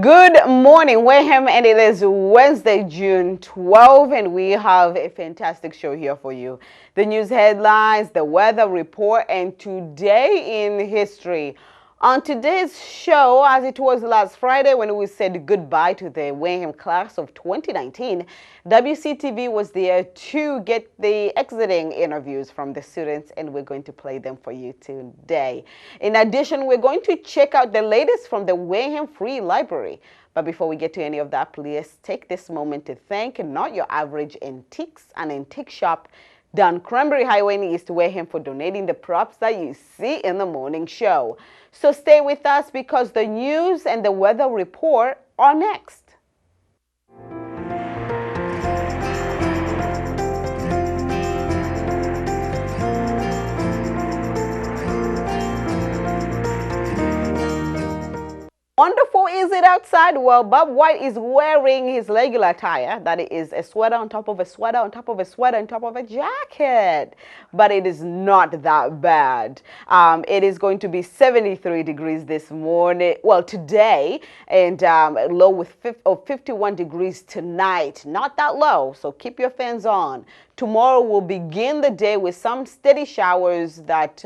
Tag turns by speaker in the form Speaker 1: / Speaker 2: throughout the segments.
Speaker 1: Good morning, Wareham, and it is Wednesday, June 12, and we have a fantastic show here for you. The news headlines, the weather report, and today in history. On today's show, as it was last Friday when we said goodbye to the Wareham class of 2019, WCTV was there to get the exiting interviews from the students, and we're going to play them for you today. In addition, we're going to check out the latest from the Wareham Free Library. But before we get to any of that, please take this moment to thank Not Your Average Antiques, an antique shop down Cranberry Highway in East Wareham, for donating the props that you see in the morning show. So stay with us because the news and the weather report are next. Wonderful, is it outside? Well, Bob White is wearing his regular attire. That is a sweater on top of a sweater on top of a sweater on top of a jacket. But it is not that bad. It is going to be 73 degrees this morning. Well, today, and low with 51 degrees tonight. Not that low, so keep your fans on. Tomorrow we'll begin the day with some steady showers that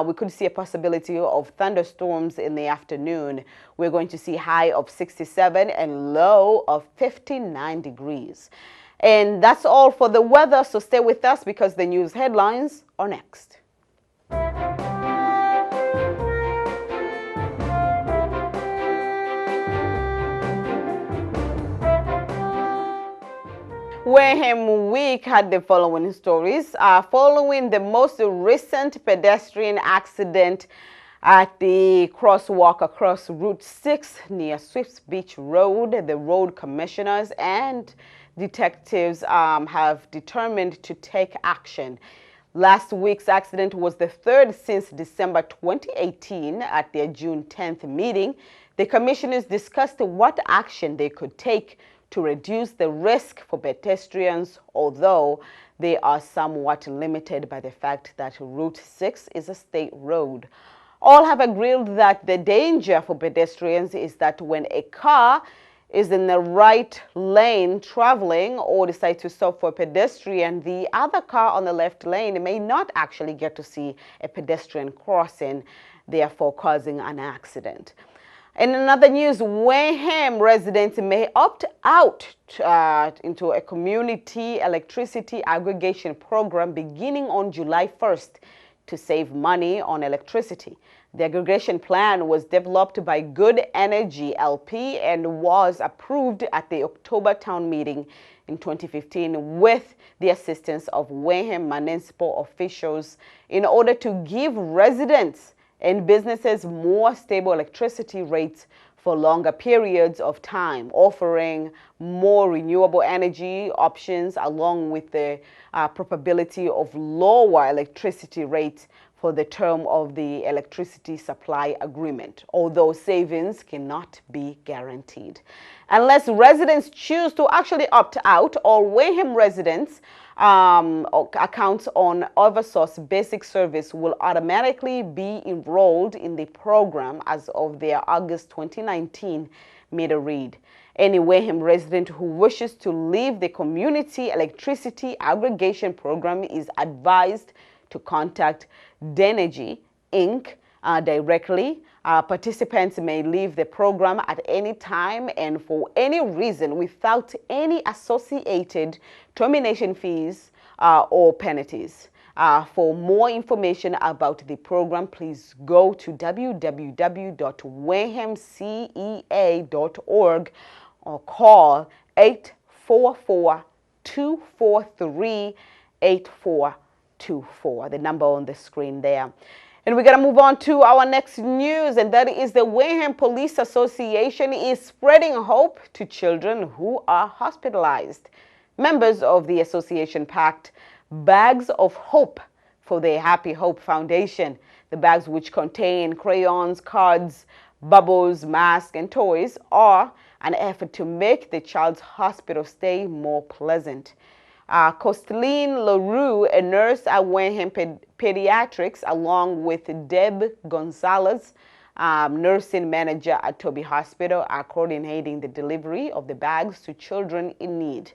Speaker 1: we could see a possibility of thunderstorms in the afternoon. We're going to see high of 67 and low of 59 degrees. And that's all for the weather, so stay with us because the news headlines are next. Wareham Week had the following stories. Following the most recent pedestrian accident at the crosswalk across Route 6 near Swifts Beach Road, the road commissioners and detectives have determined to take action. Last week's accident was the third since December 2018. At their June 10th meeting, the commissioners discussed what action they could take to reduce the risk for pedestrians, although they are somewhat limited by the fact that Route 6 is a state road. All have agreed that the danger for pedestrians is that when a car is in the right lane traveling or decides to stop for a pedestrian, the other car on the left lane may not actually get to see a pedestrian crossing, therefore causing an accident. In another news, Wareham residents may opt out into a community electricity aggregation program beginning on July 1st to save money on electricity. The aggregation plan was developed by Good Energy LP and was approved at the October town meeting in 2015 with the assistance of Wareham municipal officials in order to give residents and businesses more stable electricity rates for longer periods of time, offering more renewable energy options along with the probability of lower electricity rates for the term of the electricity supply agreement, although savings cannot be guaranteed. Unless residents choose to actually opt out, all Wareham residents accounts on Eversource basic service will automatically be enrolled in the program as of their August 2019 meter read. Any Wareham resident who wishes to leave the community electricity aggregation program is advised to contact Denergy Inc. Directly. Participants may leave the program at any time and for any reason without any associated termination fees or penalties. For more information about the program, please go to www.warehamcea.org or call 844-243-8424, the number on the screen there. And we're going to move on to our next news, and that is the Wareham Police Association is spreading hope to children who are hospitalized. Members of the association packed bags of hope for the Happy Hope Foundation. The bags, which contain crayons, cards, bubbles, masks, and toys, are an effort to make the child's hospital stay more pleasant. Costeline LaRue, a nurse at Wareham Pediatrics, along with Deb Gonzalez, nursing manager at Toby Hospital, are coordinating the delivery of the bags to children in need.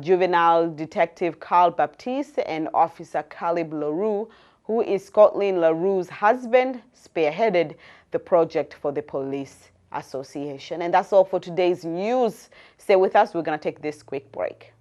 Speaker 1: Juvenile Detective Carl Baptiste and Officer Caleb LaRue, who is Scotland LaRue's husband, spearheaded the project for the police association. And that's all for today's news. Stay with us. We're going to take this quick break.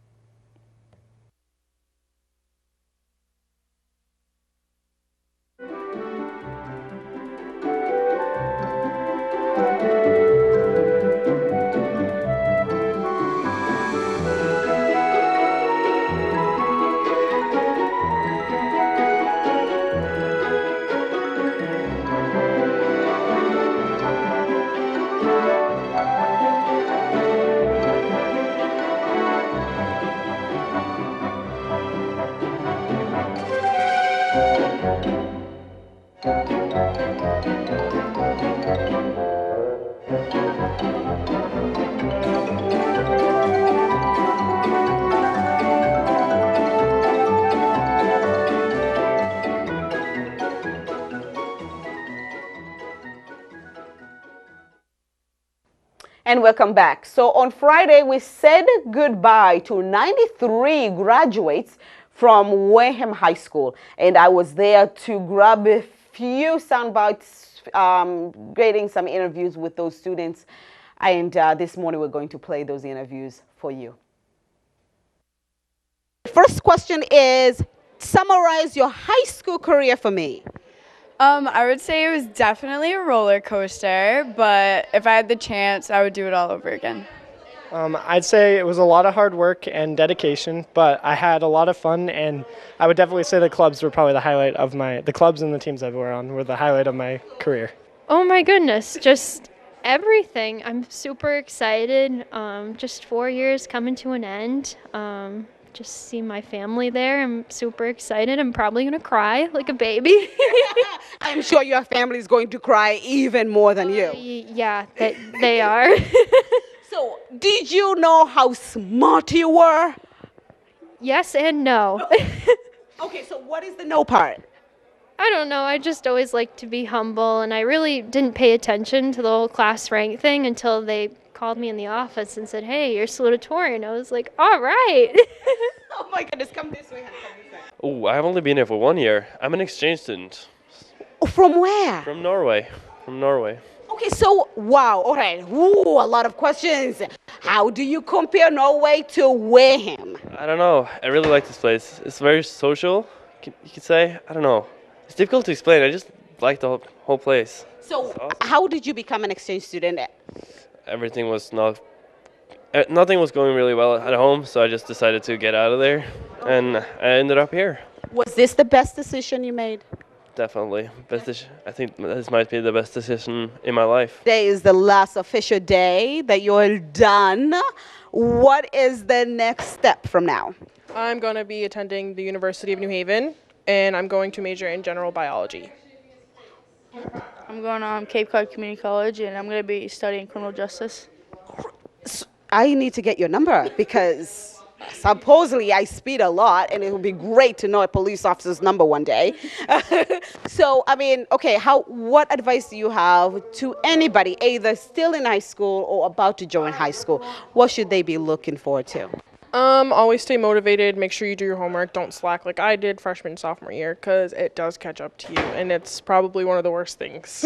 Speaker 1: And welcome back. So on Friday, we said goodbye to 93 graduates from Wareham High School. And I was there to grab a few sound bites, grading some interviews with those students. And this morning, we're going to play those interviews for you. First question is, summarize your high school career for me.
Speaker 2: I would say it was definitely a roller coaster, but if I had the chance, I would do it all over again.
Speaker 3: I'd say it was a lot of hard work and dedication, but I had a lot of fun, and I would definitely say the clubs were probably the highlight of the clubs and the teams I were on were the highlight of my career.
Speaker 4: Oh my goodness, just everything. I'm super excited. Just 4 years coming to an end. Just see my family there. I'm super excited. I'm probably going to cry like a baby.
Speaker 1: I'm sure your family is going to cry even more than you.
Speaker 4: Yeah, they are.
Speaker 1: So, did you know how smart you were?
Speaker 4: Yes and no.
Speaker 1: Okay, so what is the no part?
Speaker 4: I don't know. I just always like to be humble, and I really didn't pay attention to the whole class rank thing until they called me in the office and said, "Hey, you're salutatorian." I was like, all right.
Speaker 1: Oh my goodness, come this way.
Speaker 5: Oh, I've only been here for 1 year. I'm an exchange student.
Speaker 1: From where?
Speaker 5: From Norway.
Speaker 1: Okay, so, wow, all right. Ooh, a lot of questions. How do you compare Norway to Wareham?
Speaker 5: I don't know. I really like this place. It's very social, you could say. I don't know. It's difficult to explain. I just like the whole place.
Speaker 1: So, how did you become an exchange student?
Speaker 5: Everything was nothing was going really well at home, so I just decided to get out of there, and I ended up here.
Speaker 1: Was this the best decision you made?
Speaker 5: Definitely. I think this might be the best decision in my life.
Speaker 1: Today is the last official day that you're done. What is the next step from now?
Speaker 6: I'm going to be attending the University of New Haven, and I'm going to major in general biology.
Speaker 7: I'm going to Cape Cod Community College, and I'm going to be studying criminal justice.
Speaker 1: I need to get your number because supposedly I speed a lot, and it would be great to know a police officer's number one day. So, I mean, okay, what advice do you have to anybody, either still in high school or about to join high school? What should they be looking forward to?
Speaker 6: Always stay motivated. Make sure you do your homework. Don't slack like I did freshman, sophomore year, because it does catch up to you, and it's probably one of the worst things.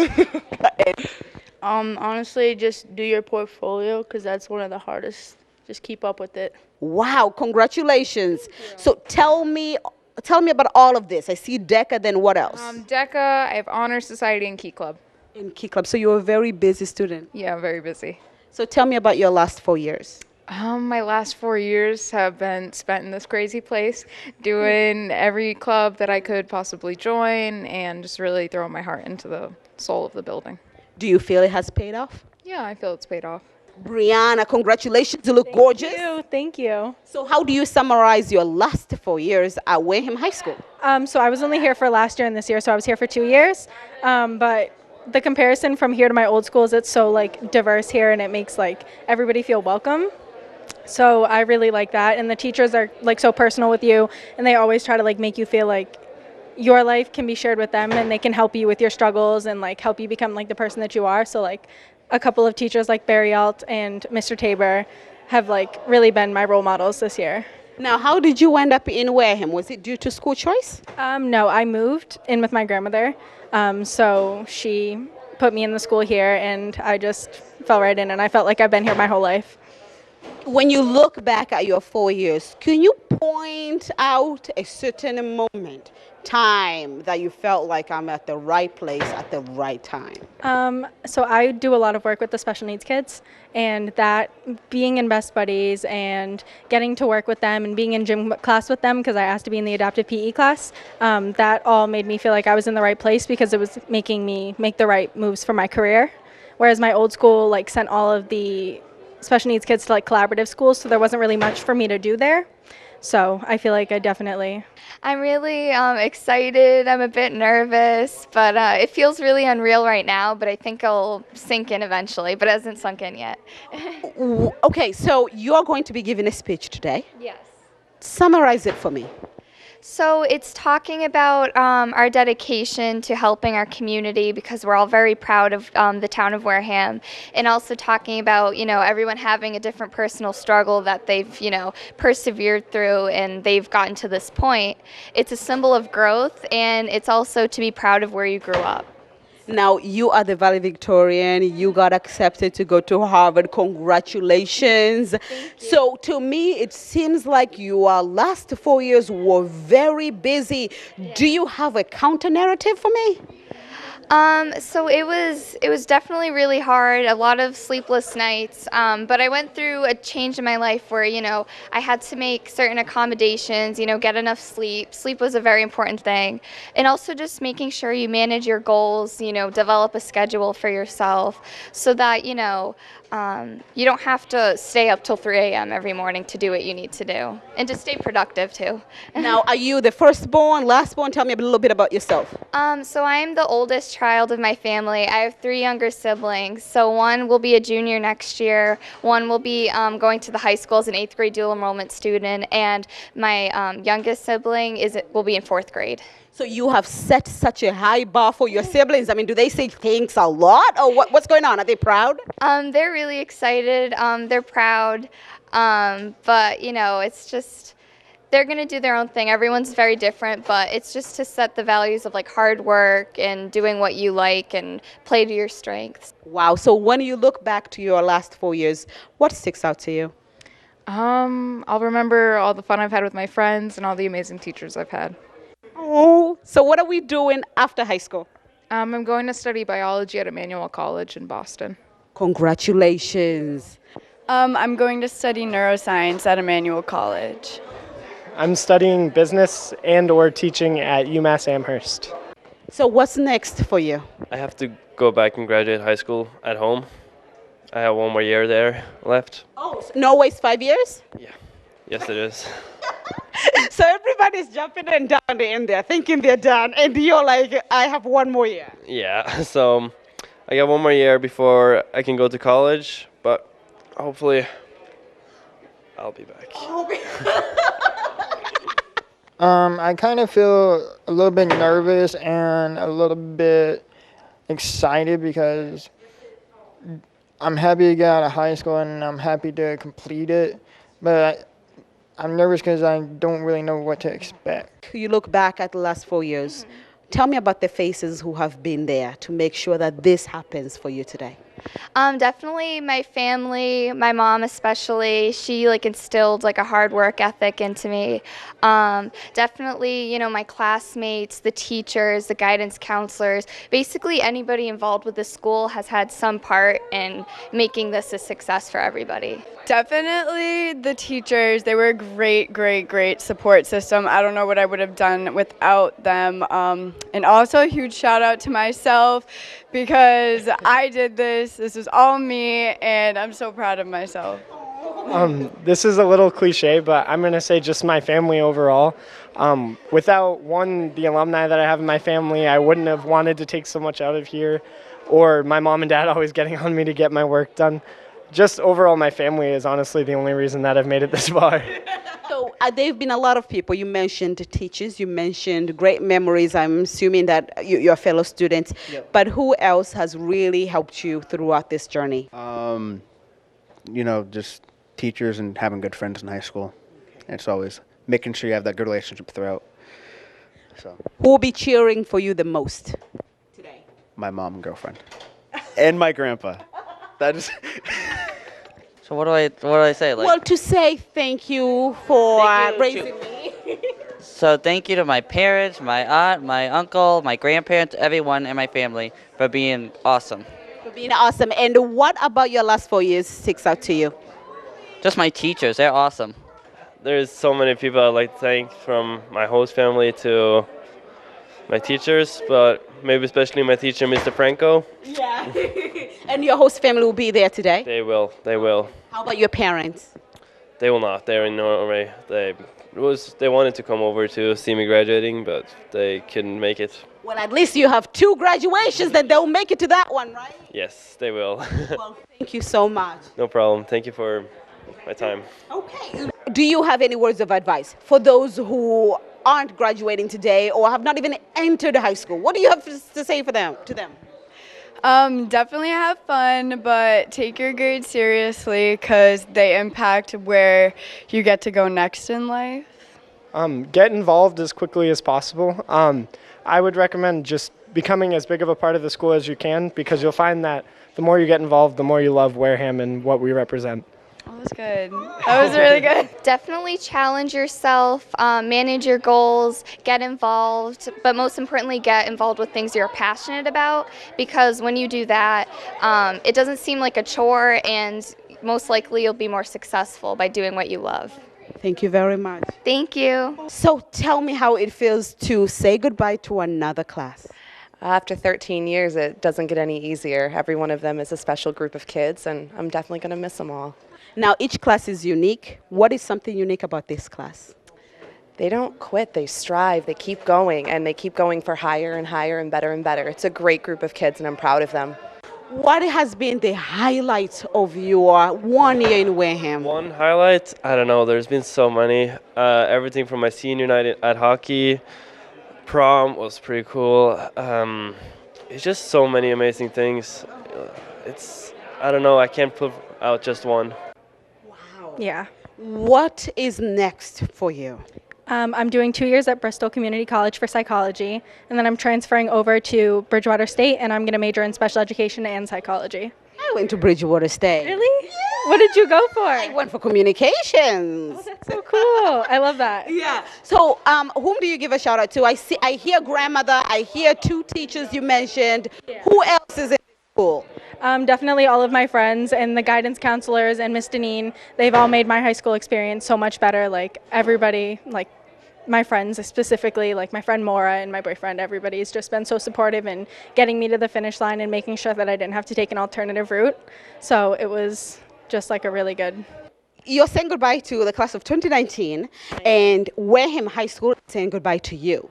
Speaker 7: Honestly, just do your portfolio, because that's one of the hardest. Just keep up with it.
Speaker 1: Wow, congratulations. So tell me about all of this. I see DECA, then what else?
Speaker 2: DECA, I have Honor Society and Key Club.
Speaker 1: In Key Club, so you're a very busy student.
Speaker 2: Yeah, very busy.
Speaker 1: So tell me about your last 4 years.
Speaker 2: My last 4 years have been spent in this crazy place, doing every club that I could possibly join and just really throwing my heart into the soul of the building.
Speaker 1: Do you feel it has paid off?
Speaker 2: Yeah, I feel it's paid off.
Speaker 1: Brianna, congratulations. You look gorgeous.
Speaker 8: Thank you.
Speaker 1: So how do you summarize your last 4 years at Wareham High School?
Speaker 8: So I was only here for last year and this year, so I was here for 2 years. But the comparison from here to my old school is it's so diverse here, and it makes everybody feel welcome. So I really like that, and the teachers are so personal with you, and they always try to make you feel your life can be shared with them, and they can help you with your struggles and like help you become like the person that you are. So like a couple of teachers like Barry Alt and Mr. Tabor have like really been my role models this year.
Speaker 1: Now, how did you end up in Wareham? Was it due to school choice?
Speaker 8: No, I moved in with my grandmother. So she put me in the school here, and I just fell right in, and I felt like I've been here my whole life.
Speaker 1: When you look back at your 4 years, can you point out a certain moment, time that you felt like I'm at the right place at the right time?
Speaker 8: So I do a lot of work with the special needs kids, and that being in Best Buddies and getting to work with them and being in gym class with them, because I asked to be in the adaptive PE class, that all made me feel like I was in the right place because it was making me make the right moves for my career. Whereas my old school like sent all of the special needs kids to like collaborative schools, so there wasn't really much for me to do there. So I feel like I definitely...
Speaker 9: I'm really excited. I'm a bit nervous, but it feels really unreal right now, but I think it'll sink in eventually, but it hasn't sunk in yet.
Speaker 1: Okay, so you're going to be giving a speech today.
Speaker 9: Yes.
Speaker 1: Summarize it for me.
Speaker 9: So it's talking about our dedication to helping our community, because we're all very proud of the town of Wareham, and also talking about, everyone having a different personal struggle that they've, persevered through, and they've gotten to this point. It's a symbol of growth, and it's also to be proud of where you grew up.
Speaker 1: Now, you are the valedictorian. You got accepted to go to Harvard. Congratulations.
Speaker 9: Thank you.
Speaker 1: So to me, it seems like your last 4 years were very busy.
Speaker 9: Yeah.
Speaker 1: Do you have a counter narrative for me?
Speaker 9: So it was definitely really hard, a lot of sleepless nights, but I went through a change in my life where, I had to make certain accommodations, get enough sleep. Sleep was a very important thing. And also just making sure you manage your goals, develop a schedule for yourself so that, you don't have to stay up till 3 a.m. every morning to do what you need to do, and to stay productive too.
Speaker 1: Now, are you the firstborn, lastborn? Tell me a little bit about yourself.
Speaker 9: So I'm the oldest child of my family. I have 3 younger siblings. So one will be a junior next year, one will be going to the high school as an 8th grade dual enrollment student, and my youngest sibling will be in 4th grade.
Speaker 1: So you have set such a high bar for your siblings. I mean, do they say thanks a lot, or what's going on? Are they proud?
Speaker 9: They're really excited. They're proud. But, it's just, they're going to do their own thing. Everyone's very different, but it's just to set the values of like hard work and doing what you like and play to your strengths.
Speaker 1: Wow. So when you look back to your last 4 years, what sticks out to you?
Speaker 2: I'll remember all the fun I've had with my friends and all the amazing teachers I've had.
Speaker 1: Oh, so what are we doing after high school?
Speaker 2: I'm going to study biology at Emmanuel College in Boston.
Speaker 1: Congratulations.
Speaker 10: I'm going to study neuroscience at Emmanuel College.
Speaker 3: I'm studying business and or teaching at UMass Amherst.
Speaker 1: So what's next for you?
Speaker 5: I have to go back and graduate high school at home. I have 1 more year there left.
Speaker 1: Oh, so Norway's 5 years?
Speaker 5: Yeah. Yes, it is.
Speaker 1: So everybody's jumping in down in there, thinking they're done, and you're like, I have 1 more year.
Speaker 5: Yeah, so I got 1 more year before I can go to college, but hopefully I'll be back.
Speaker 11: I kind of feel a little bit nervous and a little bit excited because I'm happy to get out of high school and I'm happy to complete it, but I'm nervous because I don't really know what to expect.
Speaker 1: You look back at the last 4 years. Tell me about the faces who have been there to make sure that this happens for you today.
Speaker 9: Definitely my family, my mom especially. She instilled a hard work ethic into me. Definitely, my classmates, the teachers, the guidance counselors, basically anybody involved with the school has had some part in making this a success for everybody.
Speaker 10: Definitely the teachers. They were a great support system. I don't know what I would have done without them. And also a huge shout out to myself because I did this. This was all me, and I'm so proud of myself.
Speaker 3: This is a little cliche, but I'm going to say just my family overall. Without the alumni that I have in my family, I wouldn't have wanted to take so much out of here, or my mom and dad always getting on me to get my work done. Just overall, my family is honestly the only reason that I've made it this far.
Speaker 1: So there have been a lot of people. You mentioned teachers, you mentioned great memories. I'm assuming that your fellow students.
Speaker 12: Yep.
Speaker 1: But who else has really helped you throughout this journey?
Speaker 12: Just teachers and having good friends in high school. It's always making sure you have that good relationship throughout. So,
Speaker 1: Who will be cheering for you the most today?
Speaker 12: my mom and girlfriend. And my grandpa. That is.
Speaker 13: So what do I say? Like,
Speaker 1: Well, to say thank you for raising me.
Speaker 13: so thank you to my parents, my aunt, my uncle, my grandparents, everyone in my family for being awesome.
Speaker 1: For being awesome. And what about your last 4 years sticks out to you?
Speaker 13: Just my teachers, they're awesome.
Speaker 5: There's so many people I'd like to thank, from my host family to my teachers, but maybe especially my teacher, Mr. Franco.
Speaker 1: Yeah. And your host family will be there today?
Speaker 5: They will. They will.
Speaker 1: How about your parents?
Speaker 5: They will not. They're in Norway. They wanted to come over to see me graduating, but they couldn't make it.
Speaker 1: Well, at least you have 2 graduations, then they'll make it to that one, right?
Speaker 5: Yes, they will.
Speaker 1: Well, thank you so much.
Speaker 5: No problem. Thank you for my time.
Speaker 1: Okay. Do you have any words of advice for those who aren't graduating today or have not even entered high school? What do you have to say to them?
Speaker 10: Definitely have fun, but take your grades seriously because they impact where you get to go next in life.
Speaker 3: Get involved as quickly as possible. I would recommend just becoming as big of a part of the school as you can, because you'll find that the more you get involved, the more you love Wareham and what we represent.
Speaker 10: That was good. That was really good.
Speaker 9: Definitely challenge yourself, manage your goals, get involved, but most importantly, get involved with things you're passionate about, because when you do that, it doesn't seem like a chore, and most likely you'll be more successful by doing what you love.
Speaker 1: Thank you very much.
Speaker 9: Thank you.
Speaker 1: So tell me how it feels to say goodbye to another class.
Speaker 14: After 13 years, it doesn't get any easier. Every one of them is a special group of kids, and I'm definitely going to miss them all.
Speaker 1: Now, each class is unique. What is something unique about this class?
Speaker 14: They don't quit. They strive. They keep going, and they keep going for higher and higher and better and better. It's a great group of kids, and I'm proud of them.
Speaker 1: What has been the highlight of your 1 year in Wareham?
Speaker 5: One highlight? I don't know. There's been so many. Everything from my senior night at hockey, prom was pretty cool. It's just so many amazing things. I don't know. I can't put out just one.
Speaker 8: Yeah.
Speaker 1: What is next for you?
Speaker 8: I'm doing 2 years at Bristol Community College for psychology, and then I'm transferring over to Bridgewater State, and I'm going to major in special education and psychology.
Speaker 1: I went to Bridgewater State.
Speaker 8: Really? Yeah. What did you go for?
Speaker 1: I went for communications.
Speaker 8: Oh, that's so cool. I love that.
Speaker 1: Yeah. So, whom do you give a shout out to? I hear grandmother. I hear 2 teachers you mentioned. Yeah. Who else is in school?
Speaker 8: Definitely all of my friends and the guidance counselors and Miss Deneen. They've all made my high school experience so much better. Like everybody, like my friends specifically, like my friend Maura and my boyfriend, everybody's just been so supportive in getting me to the finish line and making sure that I didn't have to take an alternative route. So it was just like a really good.
Speaker 1: You're saying goodbye to the class of 2019, and Wareham High School is saying goodbye to you.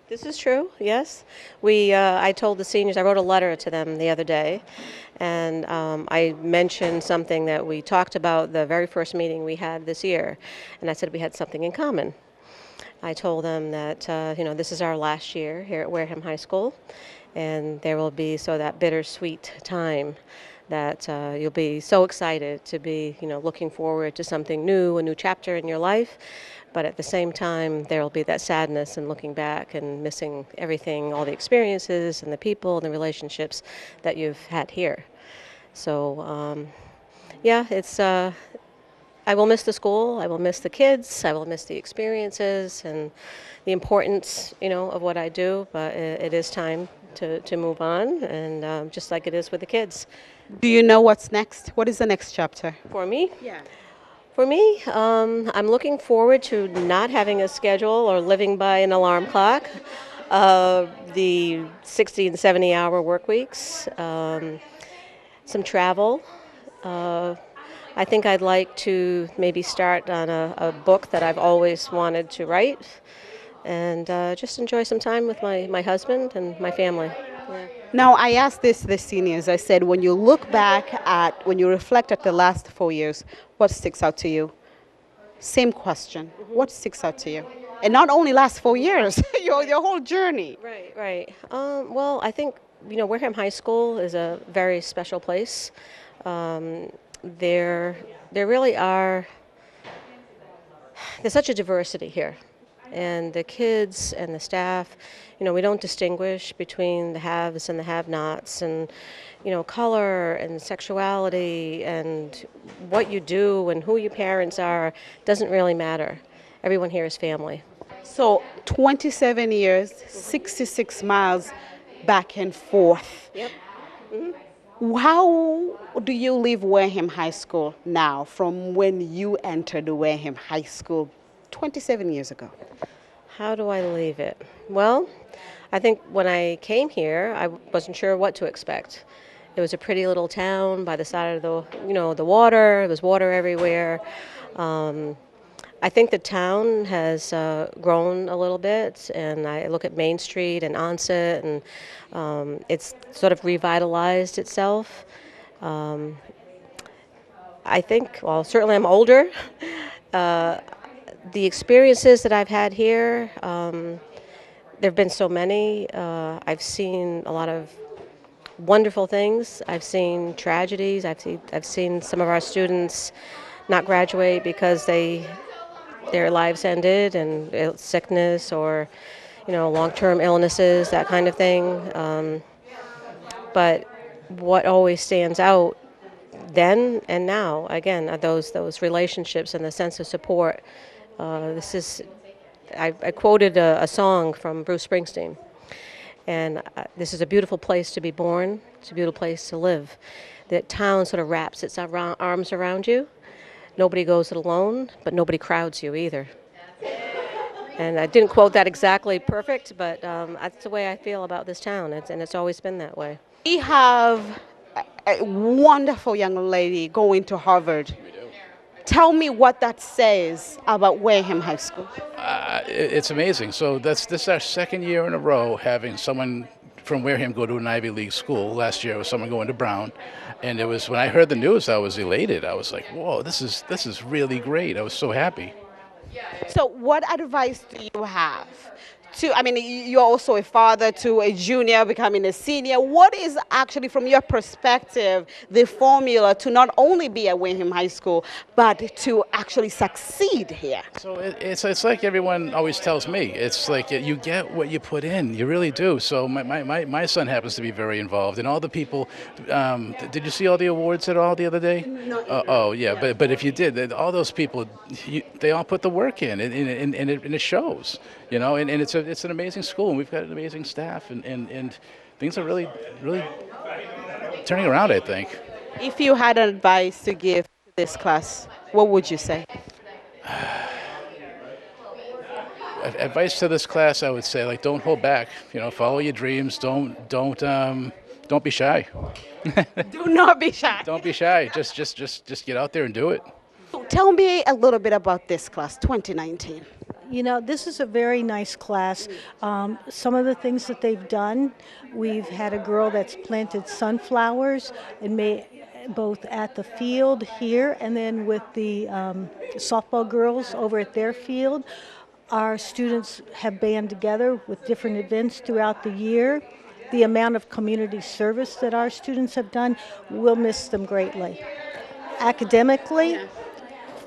Speaker 15: This is true, yes. I told the seniors, I wrote a letter to them the other day, and I mentioned something that we talked about the very first meeting we had this year, and I said we had something in common. I told them that, this is our last year here at Wareham High School, and there will be that bittersweet time that you'll be so excited to be, looking forward to something new, a new chapter in your life. But at the same time, there will be that sadness and looking back and missing everything, all the experiences and the people and the relationships that you've had here. So, I will miss the school, I will miss the kids, I will miss the experiences and the importance, of what I do. But it is time to move on, and just like it is with the kids.
Speaker 1: Do you know what's next? What is the next chapter?
Speaker 15: For me?
Speaker 1: Yeah.
Speaker 15: For me, I'm looking forward to not having a schedule or living by an alarm clock, the 60 and 70-hour work weeks, some travel. I think I'd like to maybe start on a book that I've always wanted to write, and just enjoy some time with my husband and my family. Yeah.
Speaker 1: Now, I asked the seniors, I said, when you reflect at the last 4 years, what sticks out to you? Same question. What sticks out to you? And not only last 4 years, your whole journey.
Speaker 15: Right, right. Well, I think, Wareham High School is a very special place. There really are, there's such a diversity here. And the kids and the staff, we don't distinguish between the haves and the have-nots, and, color and sexuality and what you do and who your parents are doesn't really matter. Everyone here is family.
Speaker 1: So 27 years, 66 miles back and forth.
Speaker 15: Yep. Mm-hmm.
Speaker 1: How do you leave Wareham High School now from when you entered Wareham High School 27 years ago?
Speaker 15: How do I leave it? Well, I think when I came here, I wasn't sure what to expect. It was a pretty little town by the side of the water. There was water everywhere. I think the town has grown a little bit, and I look at Main Street and Onset, and it's sort of revitalized itself. I think, well, certainly I'm older. The experiences that I've had here, there have been so many. I've seen a lot of wonderful things. I've seen tragedies. I've seen some of our students not graduate because their lives ended, and sickness or, long-term illnesses, that kind of thing. But what always stands out then and now, again, are those relationships and the sense of support. I quoted a song from Bruce Springsteen, and this is a beautiful place to be born. It's a beautiful place to live. The town sort of wraps its arms around you. Nobody goes it alone, but nobody crowds you either. And I didn't quote that exactly perfect, but that's the way I feel about this town, and it's always been that way.
Speaker 1: We have a wonderful young lady going to Harvard. Tell me what that says about Wareham High School.
Speaker 16: It's amazing. So this is our second year in a row having someone from Wareham go to an Ivy League school. Last year was someone going to Brown, and it was when I heard the news, I was elated. I was like, "Whoa, this is really great!" I was so happy.
Speaker 1: So, what advice do you have? You're also a father to a junior becoming a senior. What is actually, from your perspective, the formula to not only be at Wareham High School, but to actually succeed here?
Speaker 16: So it's like everyone always tells me. It's like you get what you put in. You really do. So my son happens to be very involved, and all the people. Did you see all the awards at all the other day? Oh yeah, but if you did, all those people, they all put the work in, and it shows. And it's an amazing school, and we've got an amazing staff, and things are really turning around, I think.
Speaker 1: If you had advice to give to this class, what would you say?
Speaker 16: Advice to this class, I would say, don't hold back. Follow your dreams. Don't be shy.
Speaker 1: Do not be shy.
Speaker 16: Don't be shy. Just get out there and do it.
Speaker 1: So tell me a little bit about this class, 2019.
Speaker 17: This is a very nice class. Some of the things that they've done, we've had a girl that's planted sunflowers and both at the field here and then with the softball girls over at their field. Our students have band together with different events throughout the year. The amount of community service that our students have done, we'll miss them greatly. Academically,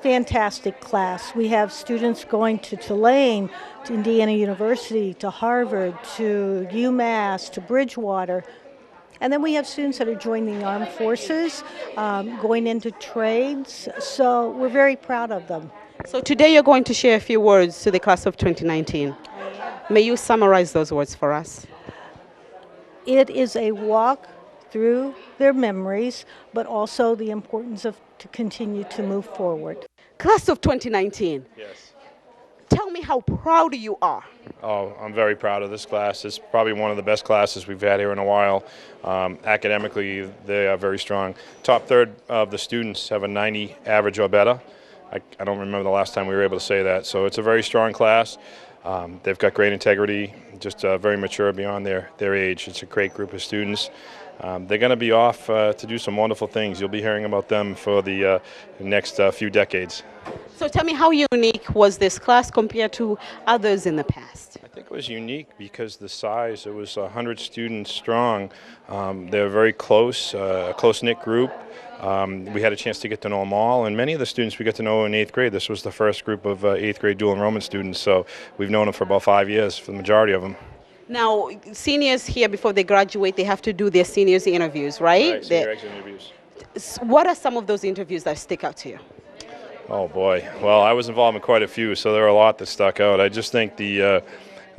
Speaker 17: fantastic class. We have students going to Tulane, to Indiana University, to Harvard, to UMass, to Bridgewater. And then we have students that are joining the armed forces, going into trades. So we're very proud of them.
Speaker 1: So today you're going to share a few words to the class of 2019. May you summarize those words for us.
Speaker 17: It is a walk through their memories, but also the importance to continue to move forward.
Speaker 1: Class of 2019.
Speaker 18: Yes.
Speaker 1: Tell me how proud you are.
Speaker 18: Oh, I'm very proud of this class. It's probably one of the best classes we've had here in a while. Academically, they are very strong. Top third of the students have a 90 average or better. I don't remember the last time we were able to say that. So it's a very strong class. They've got great integrity, just very mature beyond their age. It's a great group of students. They're going to be off to do some wonderful things. You'll be hearing about them for the next few decades.
Speaker 1: So tell me, how unique was this class compared to others in the past?
Speaker 18: I think it was unique because the size, it was 100 students strong. They're very close, a close-knit group. We had a chance to get to know them all, and many of the students we got to know in 8th grade. This was the first group of 8th grade dual enrollment students, so we've known them for about 5 years, for the majority of them.
Speaker 1: Now, seniors here, before they graduate, they have to do their seniors interviews, right?
Speaker 18: Right, senior exit interviews.
Speaker 1: What are some of those interviews that stick out to you?
Speaker 18: Oh boy, well, I was involved in quite a few, so there are a lot that stuck out. I just think the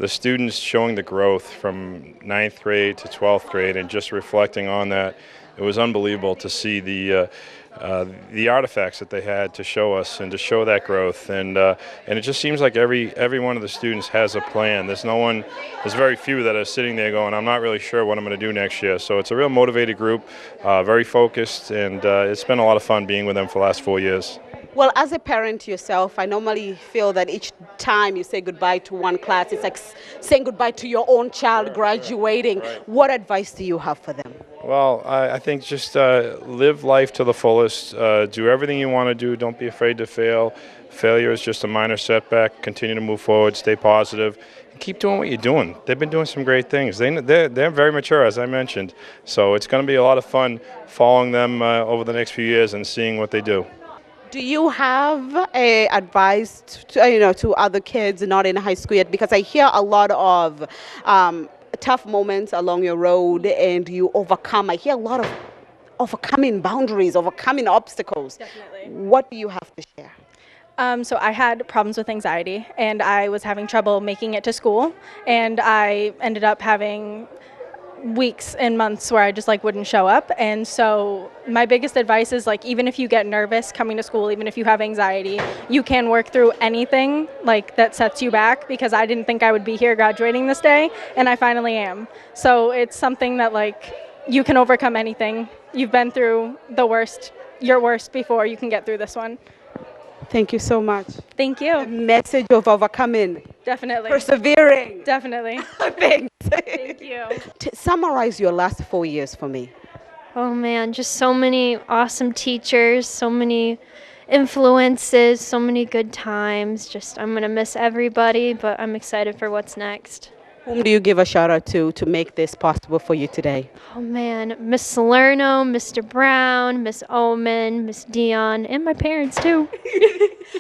Speaker 18: students showing the growth from 9th grade to 12th grade and just reflecting on that, it was unbelievable to see the artifacts that they had to show us and to show that growth, and it just seems like every one of the students has a plan. There's very few that are sitting there going, I'm not really sure what I'm going to do next year. So it's a real motivated group, very focused, and it's been a lot of fun being with them for the last 4 years.
Speaker 1: Well, as a parent yourself, I normally feel that each time you say goodbye to one class, it's like saying goodbye to your own child graduating. Right. What advice do you have for them?
Speaker 18: Well, I think just live life to the fullest. Do everything you want to do. Don't be afraid to fail. Failure is just a minor setback. Continue to move forward. Stay positive. And keep doing what you're doing. They've been doing some great things. They're very mature, as I mentioned. So it's going to be a lot of fun following them over the next few years and seeing what they do.
Speaker 1: Do you have advice to other kids not in high school yet? Because I hear a lot of tough moments along your road and you overcome. I hear a lot of overcoming boundaries, overcoming obstacles. Definitely. What do you have to share?
Speaker 8: So I had problems with anxiety, and I was having trouble making it to school, and I ended up having weeks and months where I just wouldn't show up. And so my biggest advice is even if you get nervous coming to school, even if you have anxiety, you can work through anything that sets you back, because I didn't think I would be here graduating this day, and I finally am. So it's something that you can overcome anything. You've been through your worst before. You can get through this one.
Speaker 1: Thank you so much.
Speaker 8: Thank you.
Speaker 1: A message of overcoming.
Speaker 8: Definitely.
Speaker 1: Persevering.
Speaker 8: Definitely.
Speaker 1: Thanks.
Speaker 8: Thank you.
Speaker 1: Summarize your last 4 years for me.
Speaker 4: Oh man, just so many awesome teachers, so many influences, so many good times. I'm going to miss everybody, but I'm excited for what's next.
Speaker 1: Whom do you give a shout out to make this possible for you today?
Speaker 4: Oh man, Miss Salerno, Mr. Brown, Miss Oman, Miss Dion, and my parents too.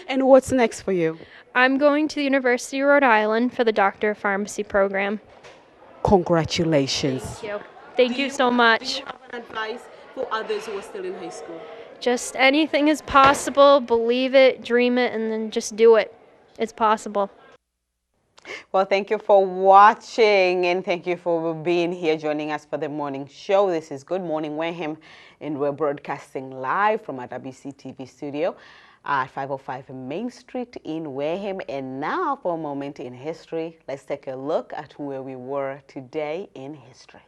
Speaker 1: And what's next for you?
Speaker 4: I'm going to the University of Rhode Island for the Doctor of Pharmacy program.
Speaker 1: Congratulations.
Speaker 4: Thank you. Thank you so much.
Speaker 1: Do you have an advice for others who are still in high school?
Speaker 4: Just anything is possible, believe it, dream it, and then just do it. It's possible.
Speaker 1: Well, thank you for watching, and thank you for being here joining us for the morning show. This is Good Morning Wareham, and we're broadcasting live from our WCTV studio at 505 Main Street in Wareham. And now for a moment in history, let's take a look at where we were today in history.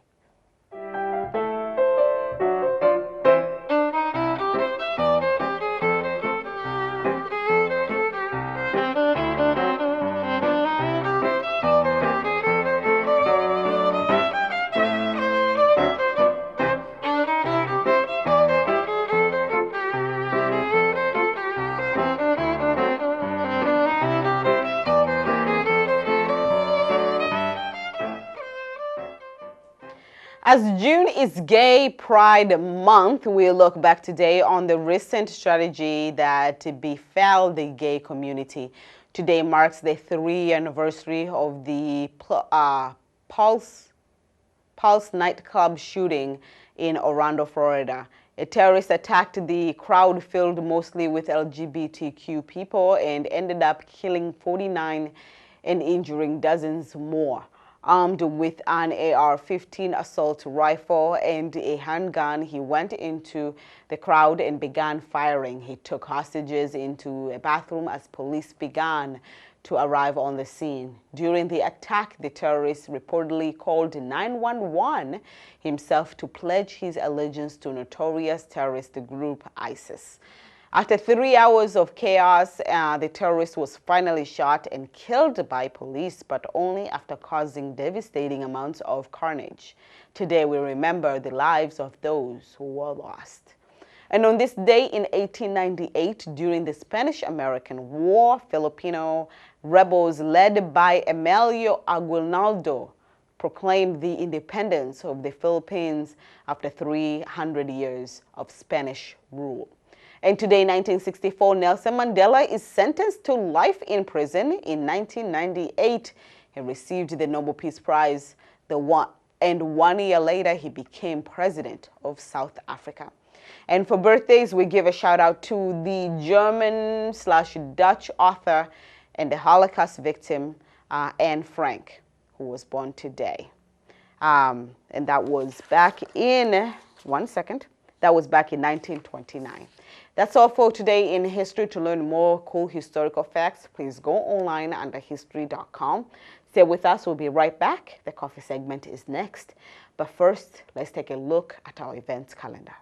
Speaker 1: As June is Gay Pride Month, we look back today on the recent tragedy that befell the gay community. Today marks the 3rd anniversary of the Pulse nightclub shooting in Orlando, Florida. A terrorist attacked the crowd filled mostly with LGBTQ people and ended up killing 49 and injuring dozens more. Armed with an AR-15 assault rifle and a handgun, he went into the crowd and began firing. He took hostages into a bathroom as police began to arrive on the scene. During the attack, the terrorist reportedly called 911 himself to pledge his allegiance to notorious terrorist group ISIS. After 3 hours of chaos, the terrorist was finally shot and killed by police, but only after causing devastating amounts of carnage. Today, we remember the lives of those who were lost. And on this day in 1898, during the Spanish-American War, Filipino rebels led by Emilio Aguinaldo proclaimed the independence of the Philippines after 300 years of Spanish rule. And today, 1964, Nelson Mandela is sentenced to life in prison. In 1998, he received the Nobel Peace Prize. And 1 year later, he became president of South Africa. And for birthdays, we give a shout out to the German/Dutch author and the Holocaust victim, Anne Frank, who was born today. And that was back in, that was back in 1929. That's all for today in history. To learn more cool historical facts, please go online under history.com. Stay with us. We'll be right back. The coffee segment is next. But first, let's take a look at our events calendar.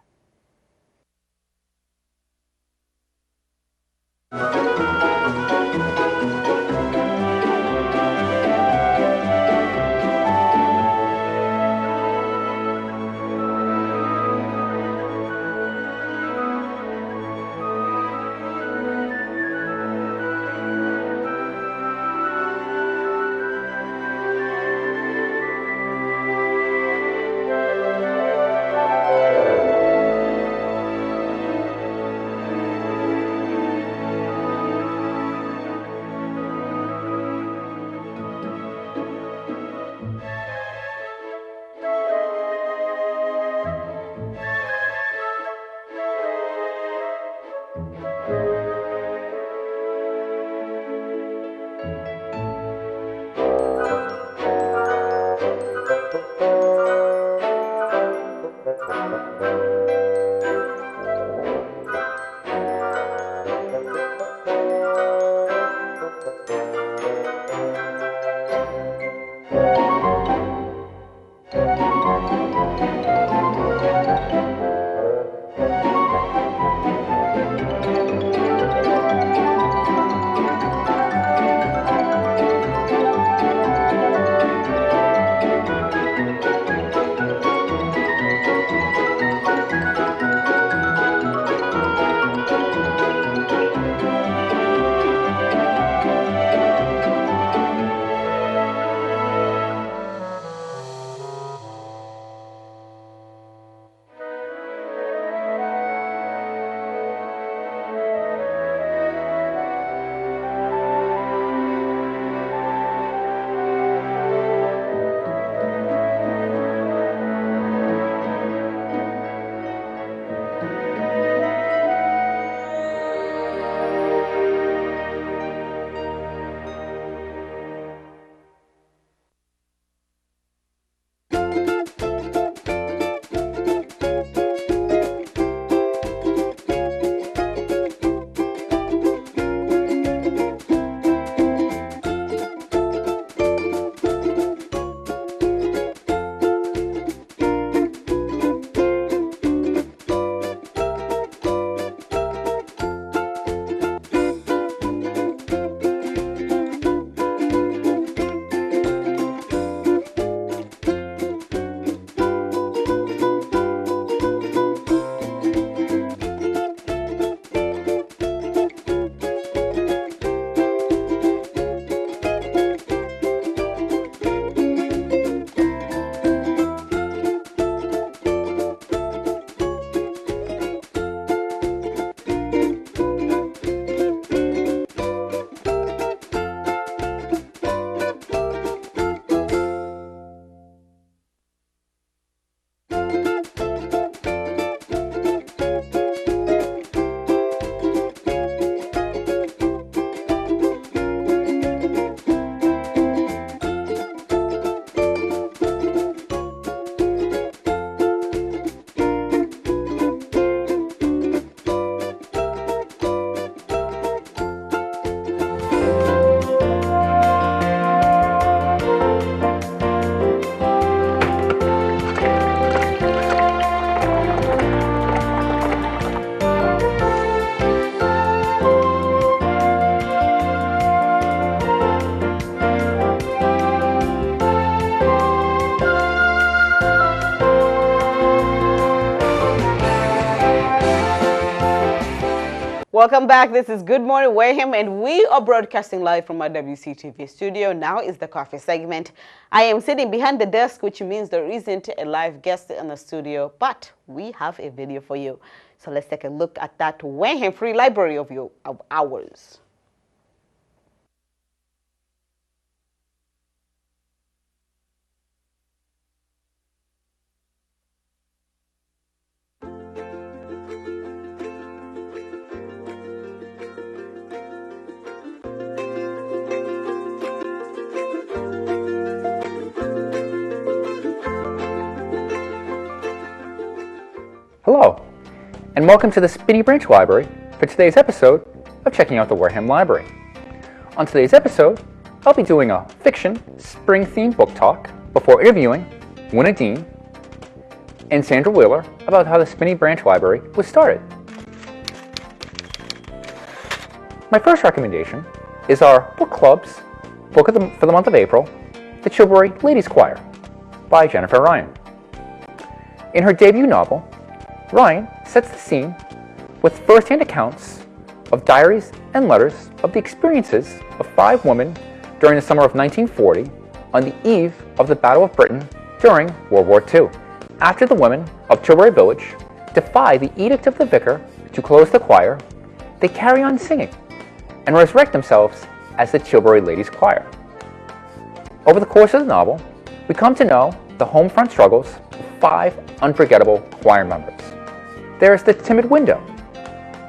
Speaker 1: Welcome back. This is Good Morning Wareham, and we are broadcasting live from our WCTV studio. Now is the coffee segment. I am sitting behind the desk, which means there isn't a live guest in the studio, but we have a video for you. So let's take a look at that Wareham Free Library of ours.
Speaker 19: Hello, and welcome to the Spinney Branch Library for today's episode of Checking Out the Wareham Library. On today's episode, I'll be doing a fiction, spring-themed book talk before interviewing Winna Dean and Sandra Wheeler about how the Spinney Branch Library was started. My first recommendation is our book club's book for the month of April, The Tilbury Ladies Choir by Jennifer Ryan. In her debut novel, Ryan sets the scene with first-hand accounts of diaries and letters of the experiences of 5 women during the summer of 1940 on the eve of the Battle of Britain during World War II. After the women of Tilbury Village defy the edict of the vicar to close the choir, they carry on singing and resurrect themselves as the Tilbury Ladies Choir. Over the course of the novel, we come to know the home front struggles of 5 unforgettable choir members. There's the timid widow,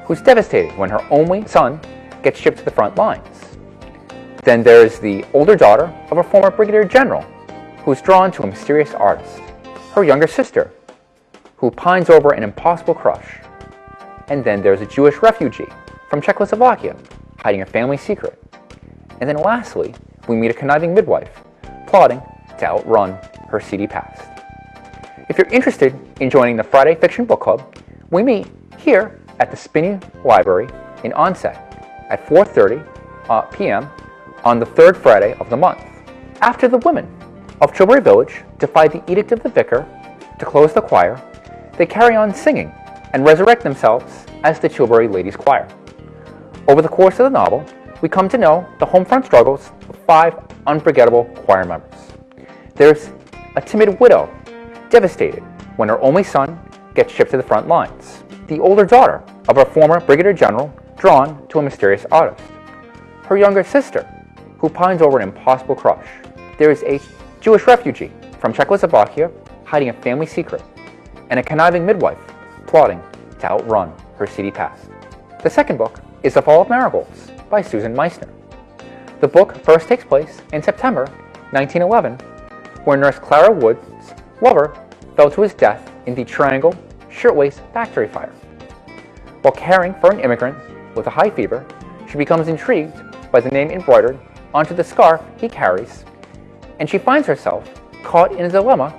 Speaker 19: who's devastated when her only son gets shipped to the front lines. Then there's the older daughter of a former brigadier general, who's drawn to a mysterious artist. Her younger sister, who pines over an impossible crush. And then there's a Jewish refugee from Czechoslovakia, hiding a family secret. And then lastly, we meet a conniving midwife, plotting to outrun her seedy past. If you're interested in joining the Friday Fiction Book Club, we meet here at the Spinney Library in Onset at 4:30 p.m. on the 3rd Friday of the month. After the women of Tilbury Village defy the edict of the vicar to close the choir, they carry on singing and resurrect themselves as the Tilbury Ladies Choir. Over the course of the novel, we come to know the home front struggles of 5 unforgettable choir members. There's a timid widow, devastated when her only son gets shipped to the front lines. The older daughter of a former brigadier general, drawn to a mysterious artist. Her younger sister, who pines over an impossible crush. There is a Jewish refugee from Czechoslovakia hiding a family secret, and a conniving midwife plotting to outrun her seedy past. The second book is The Fall of Marigolds by Susan Meissner. The book first takes place in September 1911, where Nurse Clara Wood's lover fell to his death in the Triangle Shirtwaist Factory fire. While caring for an immigrant with a high fever, she becomes intrigued by the name embroidered onto the scarf he carries, and she finds herself caught in a dilemma